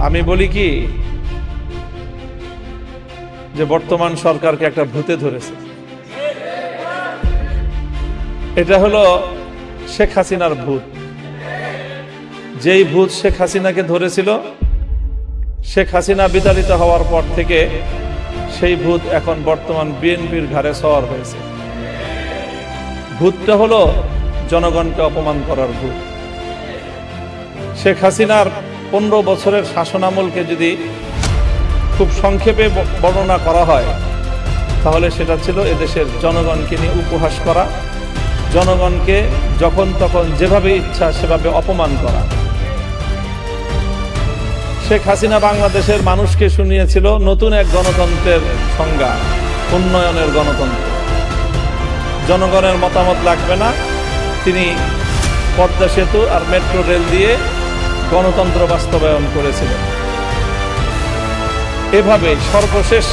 আমি বলি কি যে বর্তমান সরকারকে একটা ভূতে ধরেছে। এটা হলো শেখ হাসিনার ভূত। যেই ভূত শেখ হাসিনাকে ধরেছিল, শেখ হাসিনা বিতাড়িত হওয়ার পর থেকে সেই ভূত এখন বর্তমান বিএনপির ঘাড়ে সওয়ার হয়েছে। ভূতটা হলো জনগণকে অপমান করার ভূত। শেখ হাসিনার 15 বছরের শাসনামলকে যদি খুব সংক্ষেপে বর্ণনা করা হয়, তাহলে সেটা ছিল এদেশের জনগণকে নিয়ে উপহাস করা, জনগণকে যখন তখন যেভাবে ইচ্ছা সেভাবে অপমান করা। শেখ হাসিনা বাংলাদেশের মানুষকে শুনিয়েছিল নতুন এক গণতন্ত্রের সংজ্ঞা, উন্নয়নের গণতন্ত্র। জনগণের মতামত লাগবে না, তিনি পদ্মা সেতু আর মেট্রো রেল দিয়ে গণতন্ত্র বাস্তবায়ন করেছিলেন। এভাবে সর্বশেষ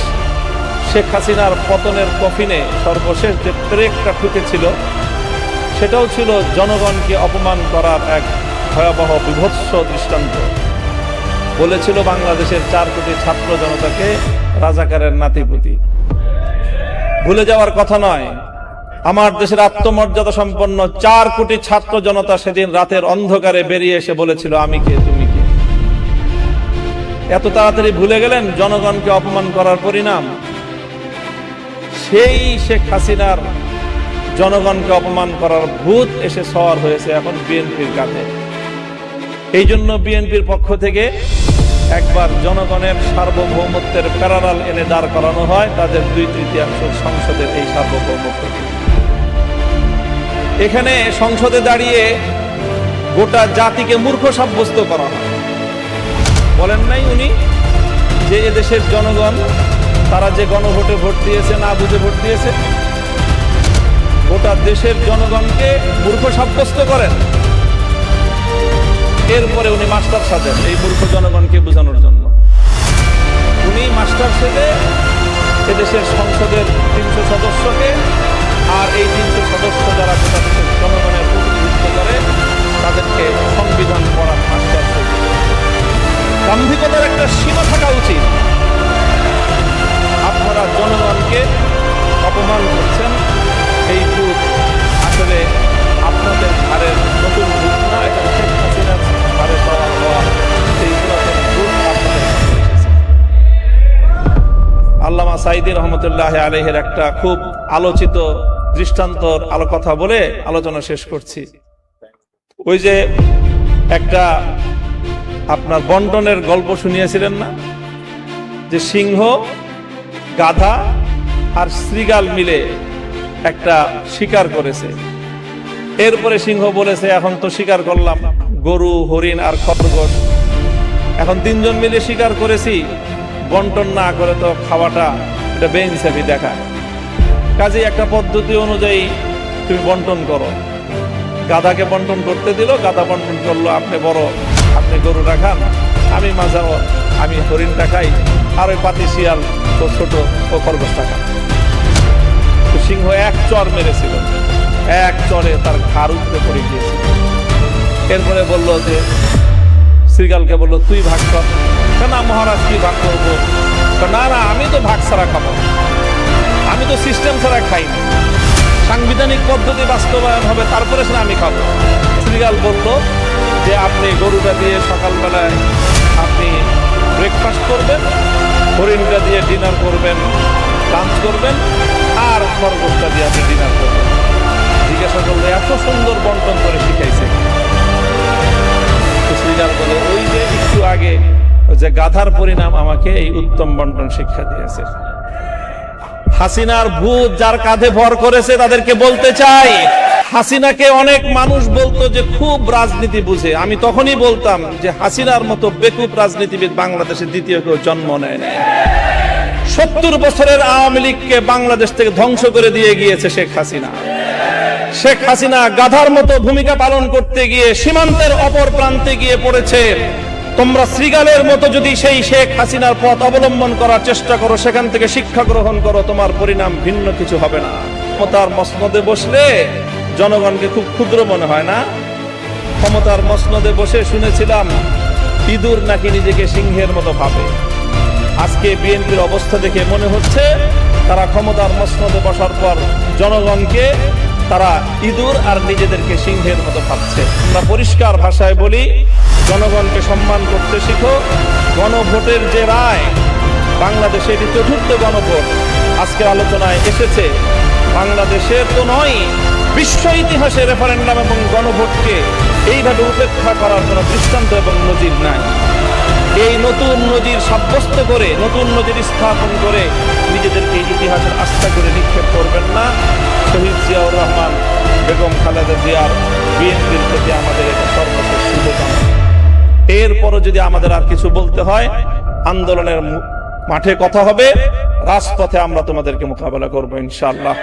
শেখ হাসিনার পতনের কফিনে সর্বশেষ যে ব্রেকটা ঠুকেছিল, সেটাও ছিল জনগণকে অপমান করার এক ভয়াবহ বিভৎস দৃষ্টান্ত। বলেছিল বাংলাদেশের 4 কোটি ছাত্র জনতাকে রাজাকারের নাতিপুতি। ভুলে যাওয়ার কথা নয়, আমার দেশের আত্মমর্যাদা সম্পন্ন 4 কোটি ছাত্র জনতা সেদিন রাতের অন্ধকারে বেরিয়ে এসে বলেছিল, আমি কে, তুমি কে। এত তাড়াতাড়ি ভুলে গেলেন জনগণকে অপমান করার পরিণাম? সেই শেখ হাসিনার জনগণকে অপমান করার ভূত এসে সওয়ার হয়েছে এখন বিএনপির কাঁধে। এই জন্য বিএনপির পক্ষ থেকে একবার জনগণের সার্বভৌমত্বের প্যারালাল এনে দাঁড় করানো হয় তাদের 2/3 সংসদের এই সার্বভৌমত্বকে। এখানে সংসদে দাঁড়িয়ে গোটা জাতিকে মূর্খ সাব্যস্ত করা হয়। বলেন নাই উনি যে এদেশের জনগণ তারা যে গণভোটে ভোট দিয়েছে, না বুঝে ভোট দিয়েছে? গোটা দেশের জনগণকে মূর্খ সাব্যস্ত করেন। এরপরে উনি মাস্টার সাজেন এই মূর্খ জনগণকে বোঝানোর জন্য। উনি মাস্টার সেজে এদেশের সংসদের 300 সদস্যকে আর এই 300 সদস্য যারা গোটা দেশের জনগণের প্রতিনিধিত্ব করে তাদেরকে সংবিধান পড়ার মাস্টার সেজে। গাম্ভীর্যতার একটা সীমা থাকা উচিত। আপনারা জনগণকে অপমান করছেন, এই ভূত আসলে আপনাদের ঘাড়ের নতুন ভূত না, এটা শেখ হাসিনার ঘাড়ে সওয়ার হওয়া সেই পুরাতন ভূত আপনাদের ঘাড়ে এসেছে। আল্লামা সাঈদী রহমতুল্লাহ আলাইহির একটা খুব আলোচিত দৃষ্টান্তর কথা বলে আলোচনা শেষ করছি। ওই যে একটা আপনার বন্টনের গল্প শুনিয়েছিলেন না, যে সিংহ, গাধা আর শ্রীগাল মিলে একটা শিকার করেছে। এরপরে সিংহ বলেছে, এখন তো শিকার করলাম গরু, হরিণ আর খরগোশ, এখন 3 জন মিলে শিকার করেছি, বন্টন না করে তো খাওয়াটা এটা বেইনসাফি দেখায়। কাজেই একটা পদ্ধতি অনুযায়ী তুমি বন্টন করো। গাধাকে বন্টন করতে দিল, গাধা বন্টন করলো, আপনি বড়, আপনি গরুটা খান, আমি মাঝাও, আমি হরিণটা খাই, আর ওই পাতি শিয়াল তো ছোট, ও খরগোশটা খান। তো সিংহ এক চর মেরেছিল, এক চরে তার ঘাড় উপরে পড়ে গিয়েছিল। এরপরে বলল যে শ্রীগালকে বলল, তুই ভাগ কর। না মহারাজ, কি ভাগ করবো? না না, আমি তো ভাগ ছাড়া খাবো, আমি তো সিস্টেম ছাড়া খাই না, সাংবিধানিক পদ্ধতি বাস্তবায়ন হবে তারপরে সেটা আমি খাবো। শ্রীগাল বলল যে আপনি গরুটা দিয়ে সকালবেলায় আপনি ব্রেকফাস্ট করবেন, হরিণটা দিয়ে ডিনার করবেন, লাঞ্চ করবেন, আর খরগোশটা দিয়ে আপনি ডিনার করবেন। জিজ্ঞাসা করলে এত সুন্দর বন্টন করে শিখাইছে। শ্রীগাল বলে, ওই যে একটু আগে যে গাধার পরিণাম আমাকে এই উত্তম বন্টন শিক্ষা দিয়েছে। হাসিনার ভূত যার কাঁধে ভর করেছে তাদেরকে বলতে চাই, হাসিনাকে অনেক মানুষ বলতো যে খুব রাজনীতি বুঝে। আমি তখনই বলতাম যে হাসিনার মতো বেকুব রাজনীতিবিদ বাংলাদেশে দ্বিতীয় কেউ জন্ম নেয় না। 70 বছরের আওয়ামী লীগকে বাংলাদেশ থেকে ধ্বংস করে দিয়ে গিয়েছে শেখ হাসিনা। শেখ হাসিনা গাধার মতো ভূমিকা পালন করতে গিয়ে সীমান্তের অপর প্রান্তে গিয়ে পড়েছে। তোমরা শ্রীগালের মতো যদি সেই শেখ হাসিনার পথ অবলম্বন করার চেষ্টা করো, সেখান থেকে শিক্ষা গ্রহণ করো, তোমার পরিণাম ভিন্ন কিছু হবে না। ক্ষমতার মসনদে বসলে জনগণকে খুব ক্ষুদ্র মনে হয় না? ক্ষমতার মসনদে বসে শুনেছিলাম ইঁদুর নাকি নিজেকে সিংহের মতো ভাবে। আজকে বিএনপির অবস্থা দেখে মনে হচ্ছে তারা ক্ষমতার মসনদে বসার পর জনগণকে তারা ইঁদুর আর নিজেদেরকে সিংহের মতো ভাবছে। আমরা পরিষ্কার ভাষায় বলি, জনগণকে সম্মান করতে শিখো। গণভোটের যে রায়, বাংলাদেশে এটি চতুর্থ গণভোট আজকে আলোচনায় এসেছে। বাংলাদেশের তো নয়, বিশ্ব ইতিহাসে রেফারেন্ডাম এবং গণভোটকে এইভাবে উপেক্ষা করার কোনো দৃষ্টান্ত এবং নজির নাই। এই নতুন নজির সাব্যস্ত করে, নতুন নজির স্থাপন করে নিজেদেরকে ইতিহাসের আস্থা করে নিক্ষেপ করবেন না। শহীদ জিয়াউর রহমান, বেগম খালেদা জিয়ার বিএনপির প্রতি আমাদের এটা সর্বশেষ শুভকামনা। এরপরও যদি আমাদের আর কিছু বলতে হয়, আন্দোলনের মাঠে কথা হবে, রাজপথে আমরা তোমাদেরকে মোকাবেলা করবো ইনশাআল্লাহ।